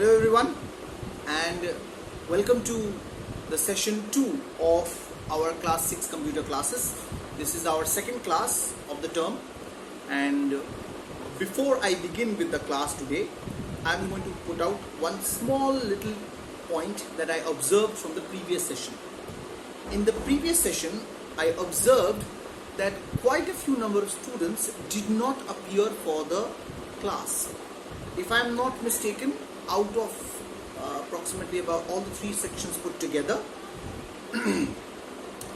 Hello everyone, and welcome to the session 2 of our class 6 computer classes. This is our second class of the term, and before I begin with the class today, I'm going to put out one small little point that I observed from the previous session. In the previous session, I observed that quite a few number of students did not appear for the class. If I'm not mistaken, out of approximately about all the three sections put together,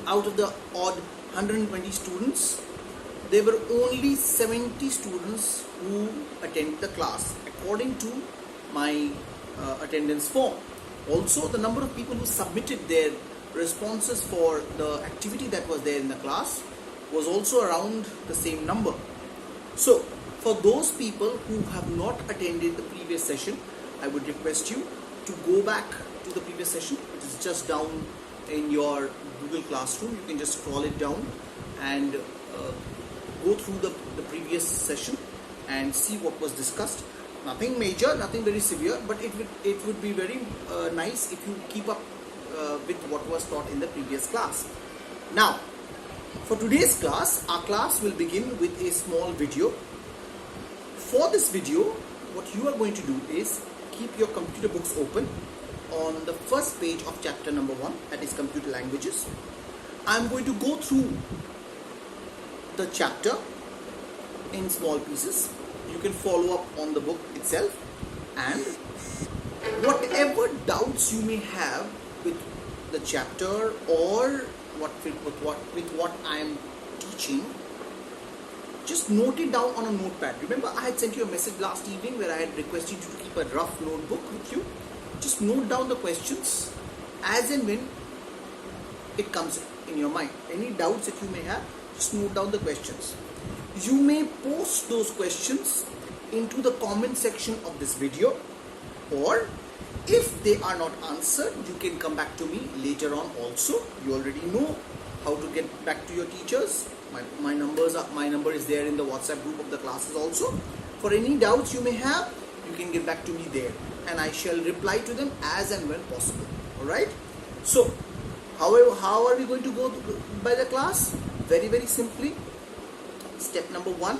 out of the odd 120 students, there were only 70 students who attended the class according to my attendance form. Also, the number of people who submitted their responses for the activity that was there in the class was also around the same number. So, for those people who have not attended the previous session, I would request you to go back to the previous session. It is just down in your Google Classroom. You can just scroll it down and go through the previous session and see what was discussed. Nothing major, nothing very severe, but it would be very nice if you keep up with what was taught in the previous class. Now, for today's class, our class will begin with a small video. For this video, what you are going to do is keep your computer books open on the first page of chapter number 1, that is computer languages. I'm going to go through the chapter in small pieces. You can follow up on the book itself, and whatever doubts you may have with the chapter or with what I am teaching, just note it down on a notepad. Remember, I had sent you a message last evening where I had requested you to keep a rough notebook with you. Just note down the questions as and when it comes in your mind. Any doubts that you may have, just note down the questions. You may post those questions into the comment section of this video, or if they are not answered, you can come back to me later on also. You already know how to get back to your teachers. My number is there in the WhatsApp group of the classes also. For any doubts you may have, you can get back to me there, and I shall reply to them as and when possible. Alright? So, how are we going to go by the class? Very, very simply. Step number 1.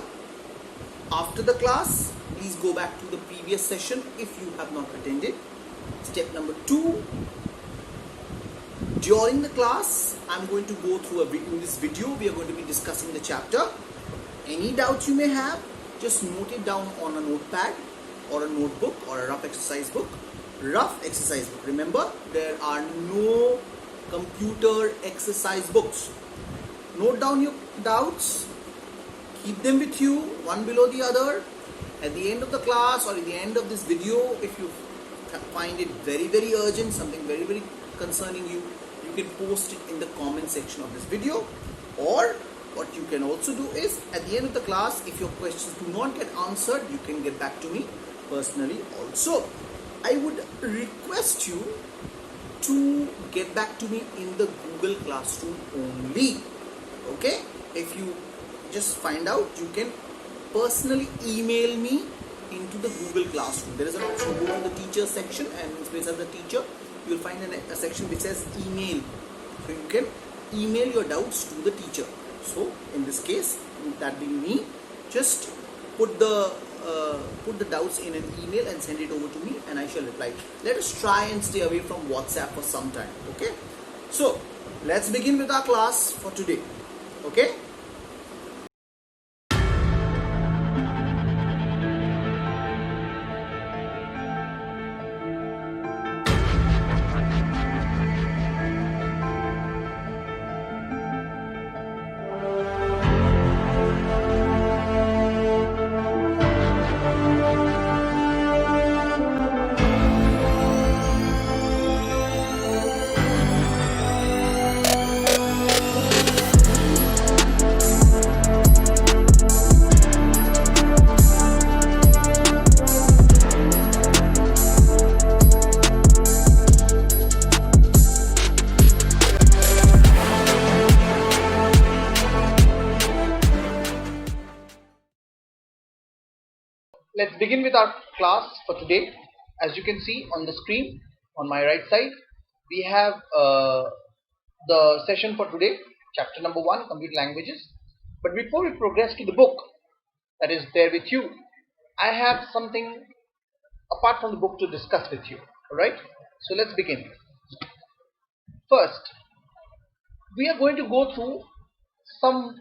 After the class, please go back to the previous session if you have not attended. Step number 2. During the class, I'm going to go through in this video, we are going to be discussing the chapter. Any doubts you may have, just note it down on a notepad or a notebook or a rough exercise book. Rough exercise book. Remember, there are no computer exercise books. Note down your doubts. Keep them with you, one below the other. At the end of the class or at the end of this video, if you find it very, very urgent, something very, very concerning you, you can post it in the comment section of this video. Or what you can also do is, at the end of the class, if your questions do not get answered, you can get back to me personally also. I would request you to get back to me in the Google Classroom only. Okay? If you just find out, you can personally email me into the Google Classroom. There is an option, go on the teacher section, and in place of the teacher, you will find a section which says email. So you can email your doubts to the teacher. So in this case, that being me, just put the doubts in an email and send it over to me, and I shall reply. Let us try and stay away from WhatsApp for some time. Okay? So let's begin with our class for today. Okay? Let's begin with our class for today. as you can see on the screen on my right side, we have the session for today, chapter number 1, computer languages. But before we progress to the book that is there with you, I have something apart from the book to discuss with you. Alright, so let's begin. First, we are going to go through some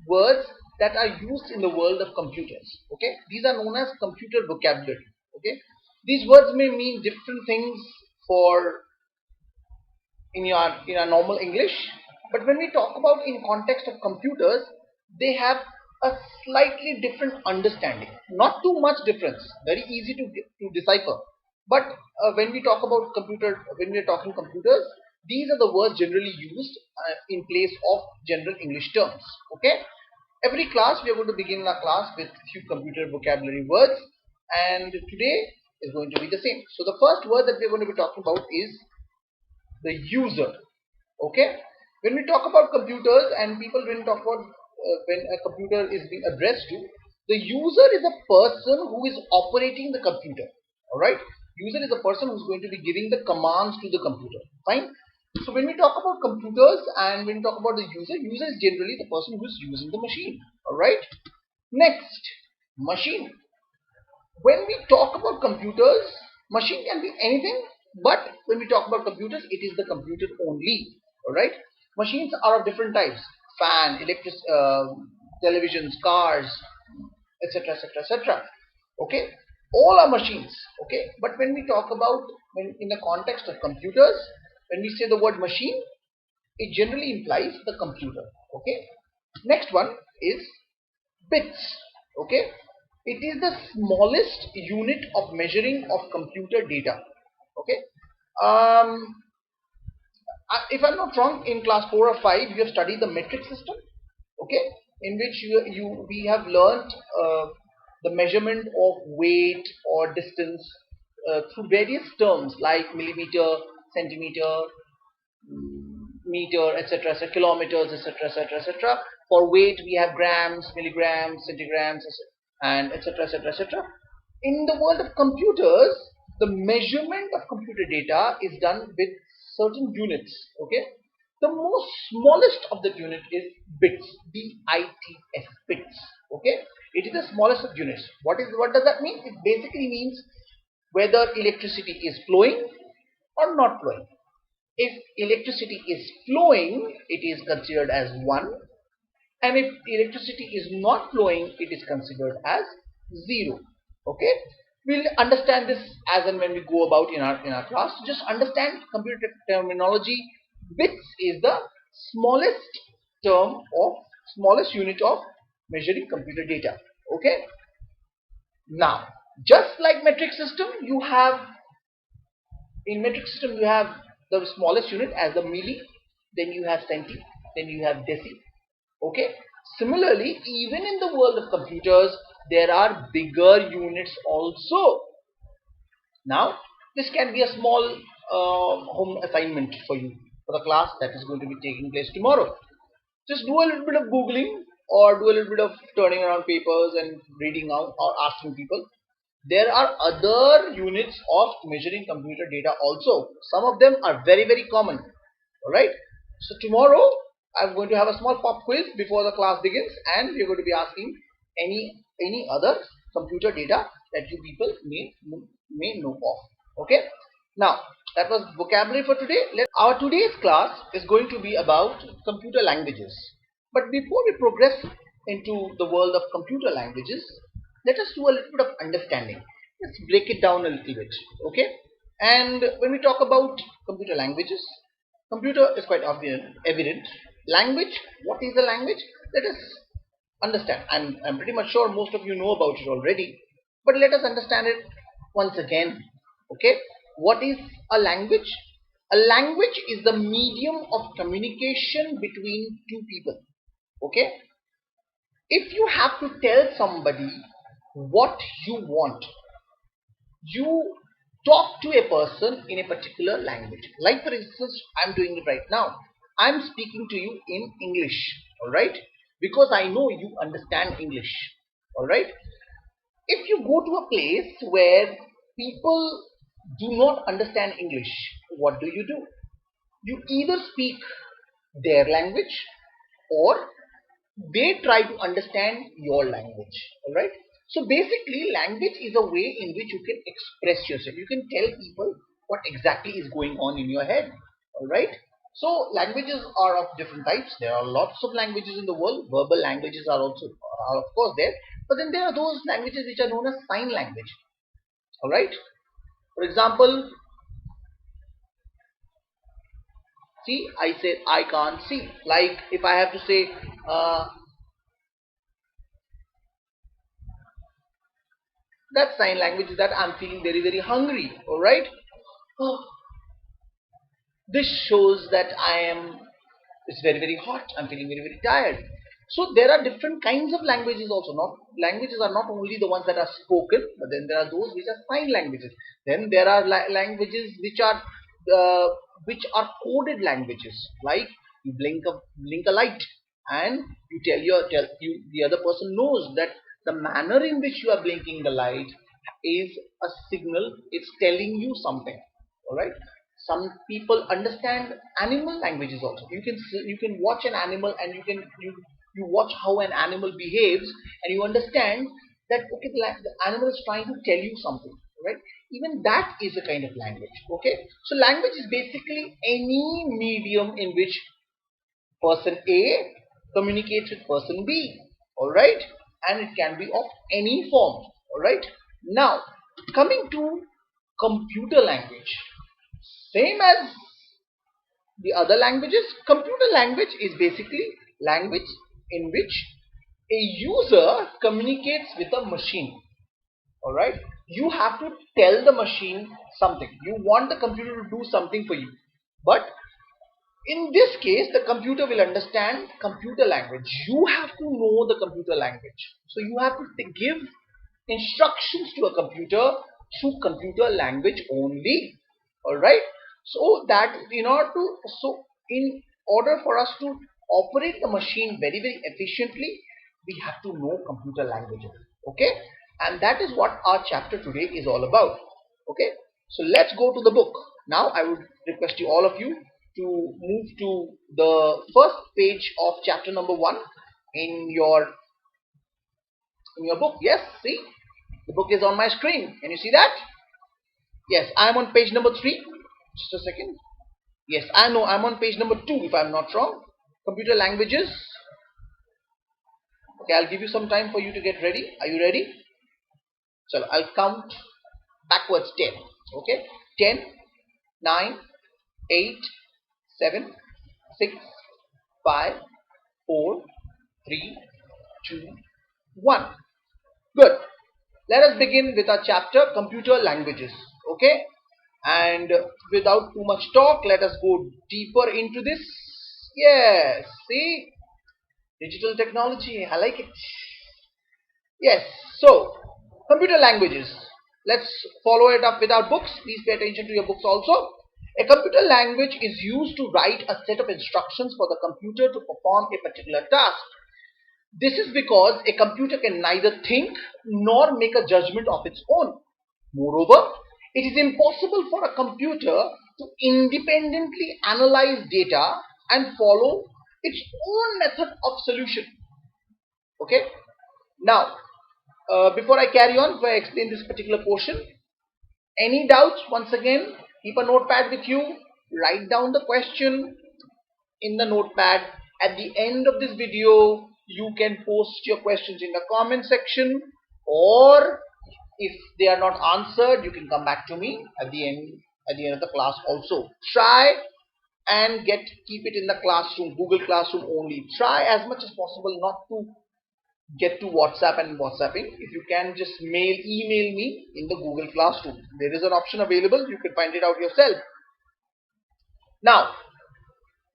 words that are used in the world of computers. Okay, these are known as computer vocabulary. Okay, these words may mean different things for in our normal English, but when we talk about in context of computers, they have a slightly different understanding. Not too much difference, very easy to decipher. But when we talk about when we are talking computers, these are the words generally used in place of general English terms. Okay. Every class we are going to begin our class with few computer vocabulary words, and today is going to be the same. So the first word that we are going to be talking about is the user. Okay, when we talk about computers and people when talk about when a computer is being addressed to, the user is a person who is operating the computer. All right, user is a person who's going to be giving the commands to the computer. Fine. So when we talk about computers and when we talk about the user is generally the person who's using the machine. All right. Next, machine. When we talk about computers, machine can be anything, but when we talk about computers, it is the computer only. All right. Machines are of different types: fan, electric, televisions, cars, etc., etc., etc. Okay, all are machines. Okay, but when we talk about when in the context of computers, when we say the word machine, it generally implies the computer. Okay. Next one is bits. Okay, it is the smallest unit of measuring of computer data. Okay, if I'm not wrong, in class 4 or 5 you have studied the metric system. Okay, in which we have learnt the measurement of weight or distance through various terms like millimeter, centimeter, meter, etc., kilometers, etc., etc., etc. For weight, we have grams, milligrams, centigrams, and etc., etc., etc. In the world of computers, the measurement of computer data is done with certain units. Okay, the most smallest of the unit is bits, B-I-T-S, bits. Okay, it is the smallest of units. What does that mean? It basically means whether electricity is flowing or not flowing. If electricity is flowing, it is considered as 1, and if electricity is not flowing, it is considered as 0. Okay, we'll understand this as and when we go about in our class. Just understand computer terminology. Bits is the smallest smallest unit of measuring computer data. Okay, now just like metric system, in metric system you have the smallest unit as the milli, then you have centi, then you have deci. Okay, similarly even in the world of computers there are bigger units also. Now this can be a small home assignment for you for the class that is going to be taking place tomorrow. Just do a little bit of googling or do a little bit of turning around papers and reading out or asking people. There are other units of measuring computer data also. Some of them are very, very common. Alright. So tomorrow I'm going to have a small pop quiz before the class begins, and we're going to be asking any other computer data that you people may know of. Okay. Now that was vocabulary for today. Our today's class is going to be about computer languages. But before we progress into the world of computer languages, let us do a little bit of understanding. Let's break it down a little bit. Okay. And when we talk about computer languages, computer is quite evident. Language, what is a language? Let us understand. I'm pretty much sure most of you know about it already, but let us understand it once again. Okay, what is a language? A language is the medium of communication between two people. Okay, if you have to tell somebody what you want, you talk to a person in a particular language. Like for instance, I'm doing it right now. I'm speaking to you in English. All right, because I know you understand English. All right. If you go to a place where people do not understand English, what do? You either speak their language or they try to understand your language. Alright? So basically, language is a way in which you can express yourself. You can tell people what exactly is going on in your head. Alright? So languages are of different types. There are lots of languages in the world. Verbal languages are also of course there. But then there are those languages which are known as sign language. Alright? For example, see, I said I can't see. Like if I have to say that sign language is that I'm feeling very very hungry. Alright? This shows that it's very very hot. I'm feeling very very tired. So there are different kinds of languages also. Not languages are not only the ones that are spoken, but then there are those which are sign languages. Then there are languages which are coded languages. Like you blink a light, and you tell you the other person knows that the manner in which you are blinking the light is a signal. It's telling you something. All right. Some people understand animal languages also. You can watch an animal, and you watch how an animal behaves, and you understand that okay, the animal is trying to tell you something, right? Even that is a kind of language. Okay, so language is basically any medium in which person A communicates with person B. All right, and it can be of any form. All right. Now coming to computer language, same as the other languages, computer language is basically language in which a user communicates with a machine. Alright? You have to tell the machine something. You want the computer to do something for you. But in this case, the computer will understand computer language. You have to know the computer language. So you have to give instructions to a computer through computer language only. Alright? So that in order for us to operate the machine very very efficiently, we have to know computer languages. Okay? And that is what our chapter today is all about. Okay? So let's go to the book. Now I would request you all of you to move to the first page of chapter number 1 in your book. Yes, see, the book is on my screen. Can you see that? Yes, I am on page number 3. Just a second. Yes, I know I'm on page number 2 if I'm not wrong. Computer languages. Okay, I'll give you some time for you to get ready. Are you ready? So I'll count backwards 10. Okay, 10, 9, 8, 7, 6, 5, 4, 3, 2, 1. Good. Let us begin with our chapter computer languages. Okay, and without too much talk, let us go deeper into this. Yes, see, digital technology, I like it. Yes, so computer languages. Let's follow it up with our books. Please pay attention to your books also. A computer language is used to write a set of instructions for the computer to perform a particular task. This is because a computer can neither think nor make a judgment of its own. Moreover, it is impossible for a computer to independently analyze data and follow its own method of solution. Okay? Now, before I carry on, before I explain this particular portion, any doubts? Once again, keep a notepad with you. Write down the question in the notepad. At the end of this video, you can post your questions in the comment section, or if they are not answered, you can come back to me at the end of the class also. Try and keep it in the classroom, Google Classroom only. Try as much as possible not to get to WhatsApp and WhatsApping. If you can, just email me in the Google Classroom. There is an option available. You can find it out yourself. Now,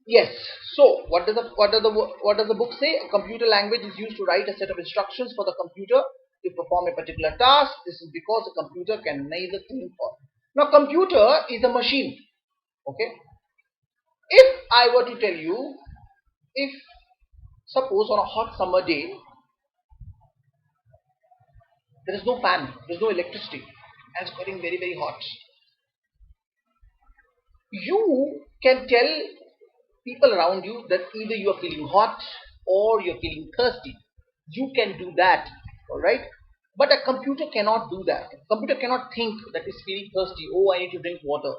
yes. So, what does the book say? A computer language is used to write a set of instructions for the computer to perform a particular task. This is because a computer can neither think or. Now, computer is a machine. Okay. If I were to tell you, if suppose on a hot summer day, there is no fan, there is no electricity, and it's getting very very hot. You can tell people around you that either you are feeling hot or you're feeling thirsty. You can do that, all right? But a computer cannot do that. A computer cannot think that it's feeling thirsty. Oh, I need to drink water.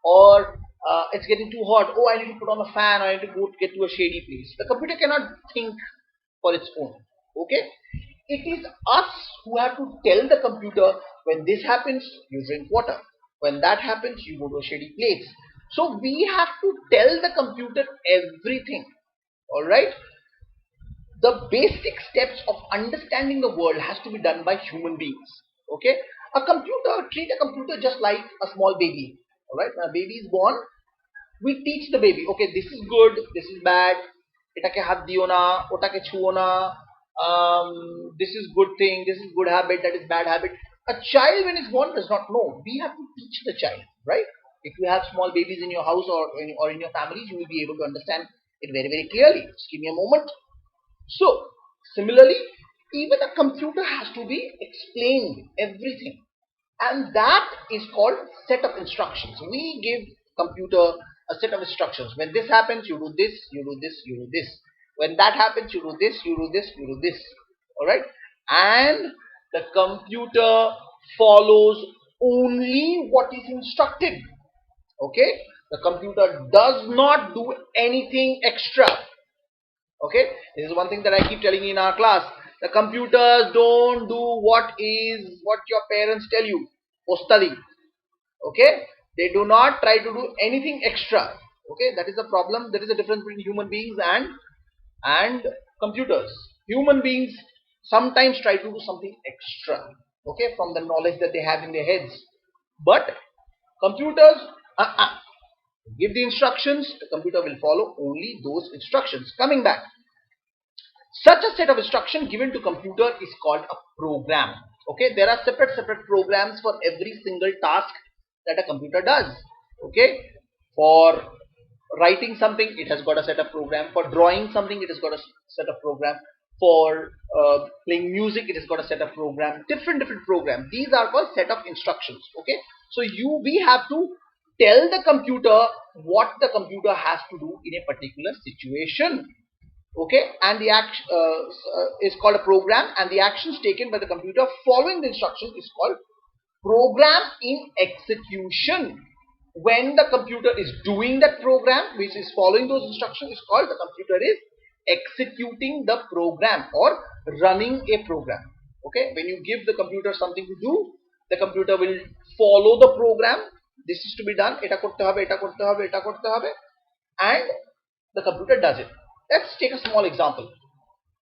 Or it's getting too hot. Oh, I need to put on a fan. Or I need to go get to a shady place. The computer cannot think for its own. Okay? It is us who have to tell the computer, when this happens, you drink water. When that happens, you go to a shady place. So we have to tell the computer everything. Alright? The basic steps of understanding the world has to be done by human beings. Okay? Treat a computer just like a small baby. Alright? When a baby is born, we teach the baby, okay, this is good, this is bad, এটাকে হাত দিও না, ওটাকে ছুঁয়ো না, this is good thing, this is good habit, that is bad habit. A child when it's born does not know. We have to teach the child, right? If you have small babies in your house or in your families, you will be able to understand it very, very clearly. Just give me a moment. So, similarly, even a computer has to be explained everything. And that is called set of instructions. We give computer a set of instructions. When this happens, you do this, you do this, you do this. When that happens, you do this, you do this, you do this. Alright? And the computer follows only what is instructed. Okay? The computer does not do anything extra. Okay? This is one thing that I keep telling you in our class. The computers don't do what your parents tell you. Postali. Okay? They do not try to do anything extra. Okay? That is the problem. There is a difference between human beings and computers. Human beings sometimes try to do something extra. Okay? From the knowledge that they have in their heads. But computers, give the instructions, the computer will follow only those instructions. Coming back. Such a set of instruction given to computer is called a program. Okay, there are separate programs for every single task that a computer does. Okay, for writing something, it has got a set of program. For drawing something, it has got a set of program. For playing music, it has got a set of program. Different programs. These are called set of instructions. Okay, so we have to tell the computer what the computer has to do in a particular situation. Okay, and the action is called a program, and the actions taken by the computer following the instruction is called program in execution. When the computer is doing that program, which is following those instructions, is called the computer is executing the program or running a program. Okay, when you give the computer something to do, the computer will follow the program. This is to be done. Eta korte hobe, eta korte hobe, eta korte hobe, and the computer does it. Let's take a small example.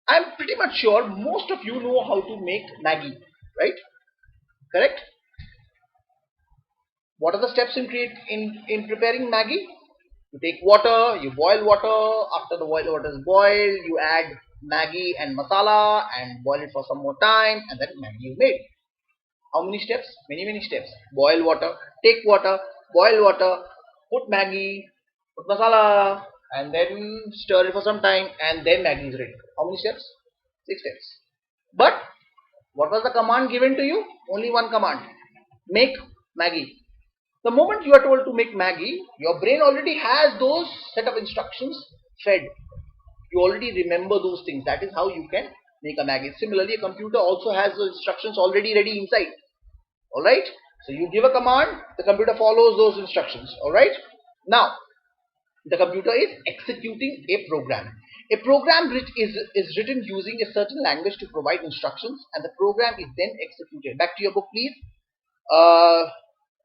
I'm pretty much sure most of you know how to make Maggi, right? Correct? What are the steps in preparing Maggi? You take water, you boil water. After the water is boiled, you add Maggi and masala and boil it for some more time, and then Maggi is made. How many steps? Many steps. Boil water, take water, boil water, put Maggi, put masala, and then stir it for some time, and then Maggi is ready. How many steps? 6 steps. But what was the command given to you? Only one command. Make Maggi. The moment you are told to make Maggi, your brain already has those set of instructions fed. You already remember those things. That is how you can make a Maggi. Similarly, a computer also has those instructions already ready inside. Alright? So you give a command, the computer follows those instructions. Alright? Now, the computer is executing a program. A program is written using a certain language to provide instructions, and the program is then executed. Back to your book, please.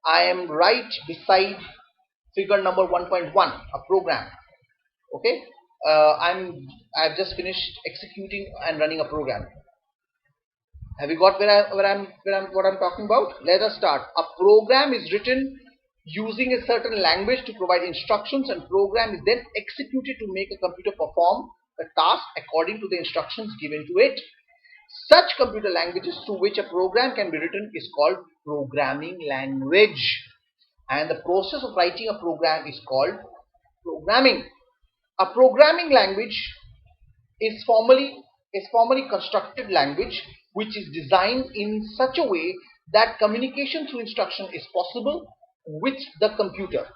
I am right beside figure number 1.1, a program. Okay, I've just finished executing and running a program. Have you got what I'm talking about? Let us start. A program is written using a certain language to provide instructions, and program is then executed to make a computer perform a task according to the instructions given to it. Such computer languages through which a program can be written is called programming language, and the process of writing a program is called programming. A programming language is formally constructed language which is designed in such a way that communication through instruction is possible with the computer.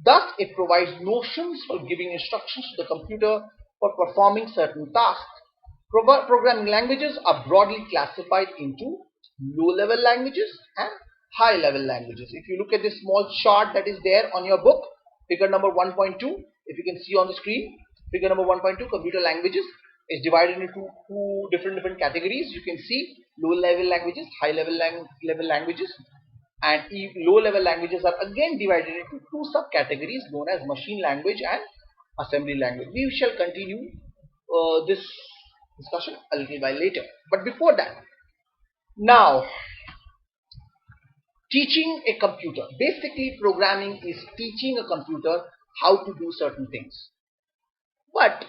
Thus, it provides notions for giving instructions to the computer for performing certain tasks. Programming languages are broadly classified into low-level languages and high-level languages. If you look at this small chart that is there on your book, figure number 1.2, if you can see on the screen, figure number 1.2, computer languages is divided into two different categories. You can see low-level languages, high-level languages, and low-level languages are again divided into two subcategories known as machine language and assembly language. We shall continue this discussion a little while later. But before that, now teaching a computer. Basically, programming is teaching a computer how to do certain things. But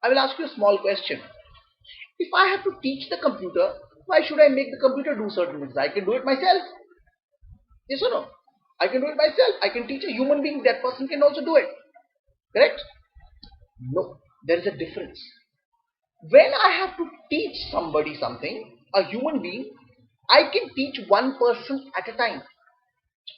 I will ask you a small question. If I have to teach the computer, why should I make the computer do certain things? I can do it myself. Yes or no? I can do it myself. I can teach a human being. That person can also do it. Correct? No. There is a difference. When I have to teach somebody something, a human being, I can teach one person at a time.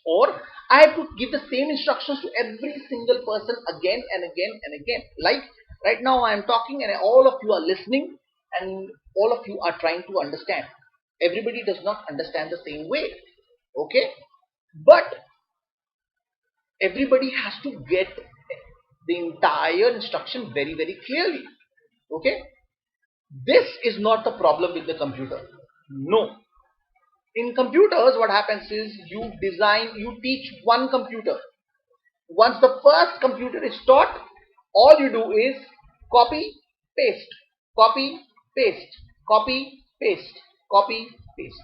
Or I have to give the same instructions to every single person again and again and again. Like right now I am talking and all of you are listening and all of you are trying to understand. Everybody does not understand the same way. Okay? But everybody has to get the entire instruction very clearly. Okay? This is not the problem with the computer. No. In computers, what happens is you teach one computer. Once the first computer is taught, all you do is copy, paste, copy, paste, copy, paste, copy, paste.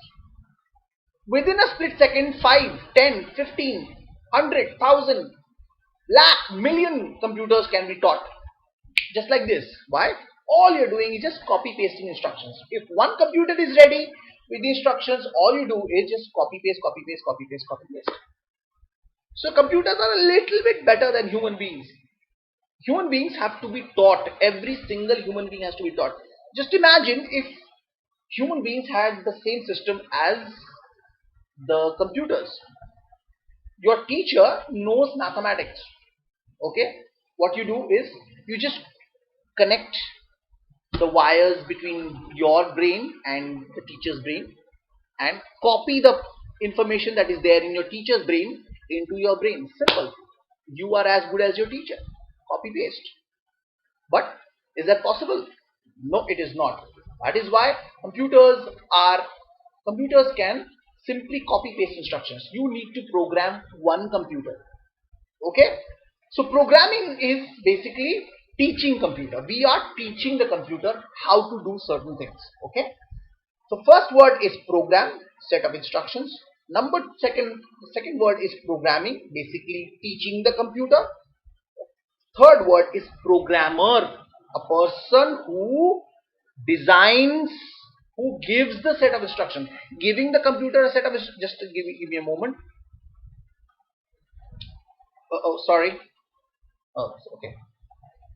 Within a split second, 5, 10, 15, 100, 1,000, lakh, million computers can be taught. Just like this. Why? All you're doing is just copy pasting instructions. If one computer is ready with the instructions, all you do is just copy paste, copy paste, copy paste, copy paste. So computers are a little bit better than human beings. Human beings have to be taught. Every single human being has to be taught. Just imagine if human beings had the same system as the computers. Your teacher knows mathematics. Okay? What you do is you just connect the wires between your brain and the teacher's brain and copy the information that is there in your teacher's brain into your brain. Simple. You are as good as your teacher. Copy paste. But is that possible? No, it is not. That is why computers can simply copy paste instructions. You need to program one computer. Okay? So programming is basically teaching computer. We are teaching the computer how to do certain things. Okay? So first word is program, set of instructions. The second word is programming, basically teaching the computer. Third word is programmer, a person who designs, who gives the set of instructions. Giving the computer a set of just give me a moment. Sorry. Okay.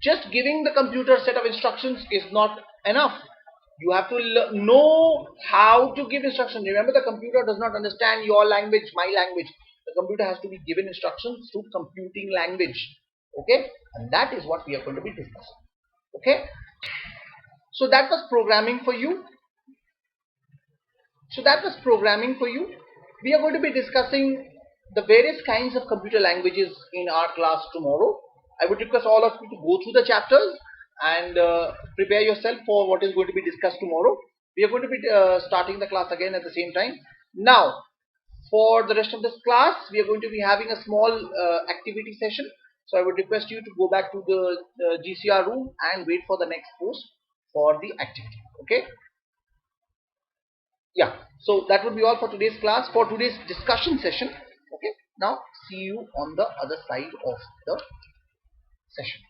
Just giving the computer a set of instructions is not enough. You have to know how to give instructions. Remember, the computer does not understand your language, my language. The computer has to be given instructions through computing language. Okay? And that is what we are going to be discussing. Okay? So that was programming for you. We are going to be discussing the various kinds of computer languages in our class tomorrow. I would request all of you to go through the chapters and prepare yourself for what is going to be discussed tomorrow. We are going to be starting the class again at the same time. Now, for the rest of this class, we are going to be having a small activity session. So I would request you to go back to the GCR room and wait for the next post for the activity. Okay? Yeah. So that would be all for today's class, for today's discussion session. Okay? Now, see you on the other side of the session.